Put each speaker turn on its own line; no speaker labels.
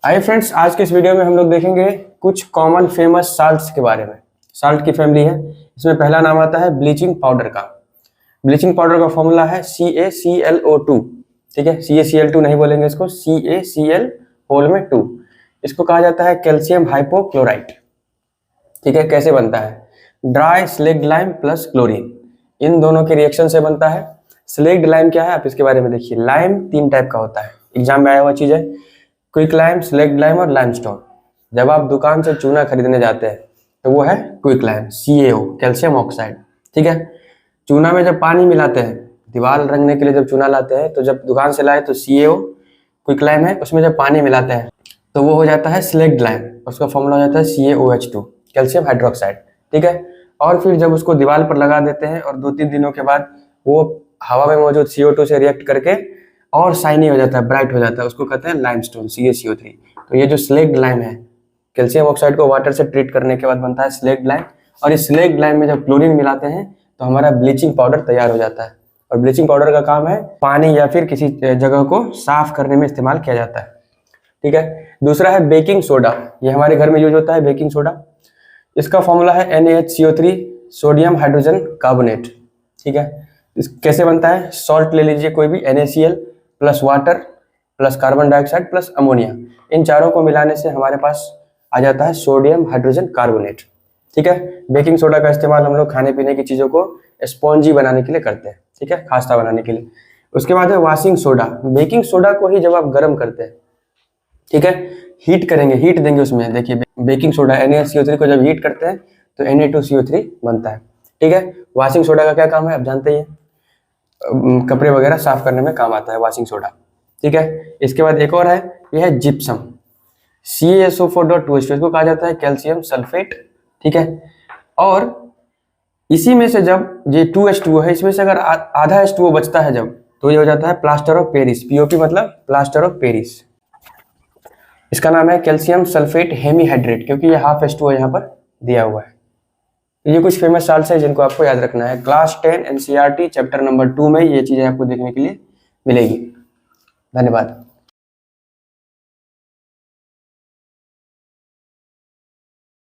Hi friends, आज के इस वीडियो में हम लोग देखेंगे कुछ कॉमन फेमस साल्ट्स के बारे में। साल्ट की फैमिली है, इसमें पहला नाम आता है ब्लीचिंग पाउडर का। ब्लीचिंग पाउडर का फॉर्मूला है CaClO2। ठीक है, CaCl2 नहीं बोलेंगे इसको, CaCl होल में 2। इसको कहा जाता है कैल्शियम हाइपोक्लोराइट। ठीक है, कैसे बनता है? Dry slaked lime plus chlorine, इन दोनों के रिएक्शन से बनता है। स्लेक्ड लाइम क्या है, आप इसके बारे में देखिए। लाइम 3 टाइप का होता है, एग्जाम में आया हुआ चीज है। क्विक लाइम, स्लेक्ड लाइम और लाइमस्टोन। जब आप दुकान से चूना खरीदने जाते हैं तो वो है quick lime, CaO calcium oxide. ठीक है, चूना में जब पानी मिलाते हैं, दीवार रंगने के लिए जब चूना लाते हैं तो जब दुकान से लाए तो CaO क्विक लाइम है, उसमें जब पानी मिलाते हैं तो वो हो जाता है स्लेक्ड लाइम, उसका फॉर्मूला हो जाता है CaOH2 कैल्शियम हाइड्रोक्साइड। ठीक है, और फिर जब उसको दीवार पर लगा देते हैं और 2-3 दिनों के बाद वो हवा में मौजूद CO2 से रिएक्ट करके और शाइनी हो जाता है, ब्राइट हो जाता है, उसको कहते हैं लाइमस्टोन, CaCO3। तो ये जो स्लेक्ड लाइम है, कैल्शियम ऑक्साइड को वाटर से ट्रीट करने के बाद बनता है स्लेक्ड लाइम। और इस स्लेक्ड लाइम में जब क्लोरीन मिलाते हैं तो हमारा ब्लीचिंग पाउडर तैयार हो जाता है। और ब्लीचिंग पाउडर का काम है पानी या फिर किसी जगह को साफ करने में इस्तेमाल किया जाता है। ठीक है, दूसरा है बेकिंग सोडा। ये हमारे घर में यूज होता है बेकिंग सोडा। इसका फॉर्मूला है NaHCO3 सोडियम हाइड्रोजन कार्बोनेट। ठीक है, कैसे बनता है? सॉल्ट ले लीजिए कोई भी, NaCl plus water plus carbon dioxide plus ammonia, इन चारों को मिलाने से हमारे पास आ जाता है सोडियम हाइड्रोजन कार्बोनेट। ठीक है, बेकिंग सोडा का इस्तेमाल हम लोग खाने पीने की चीज़ों को स्पॉन्जी बनाने के लिए करते हैं। ठीक है, खास्ता बनाने के लिए। उसके बाद है वॉशिंग सोडा। बेकिंग सोडा को ही जब आप गर्म करते हैं, ठीक है, हीट करेंगे, हीट देंगे उसमें, देखिए बेकिंग सोडा NaCO3 को जब हीट करते हैं तो Na2CO3 बनता है। ठीक है, वॉशिंग सोडा का क्या काम है आप जानते ही हैं, कपड़े वगैरह साफ करने में काम आता है वॉशिंग सोडा। ठीक है, इसके बाद एक और है, यह है जिप्सम, CaSO4.2, इसको कहा जाता है कैल्शियम सल्फेट। ठीक है, और इसी में से जब ये 2H2O है, इसमें से अगर आधा H2O बचता है जब, तो ये हो जाता है प्लास्टर ऑफ पेरिस। POP मतलब प्लास्टर ऑफ पेरिस। इसका नाम है कैल्शियम सल्फेट हेमीहाइड्रेट, क्योंकि ये हाफ H2O यहाँ पर दिया हुआ है। ये कुछ फेमस साल्ट्स है जिनको आपको याद रखना है। क्लास 10 NCERT चैप्टर नंबर 2 में ये चीजें आपको देखने के लिए मिलेगी। धन्यवाद।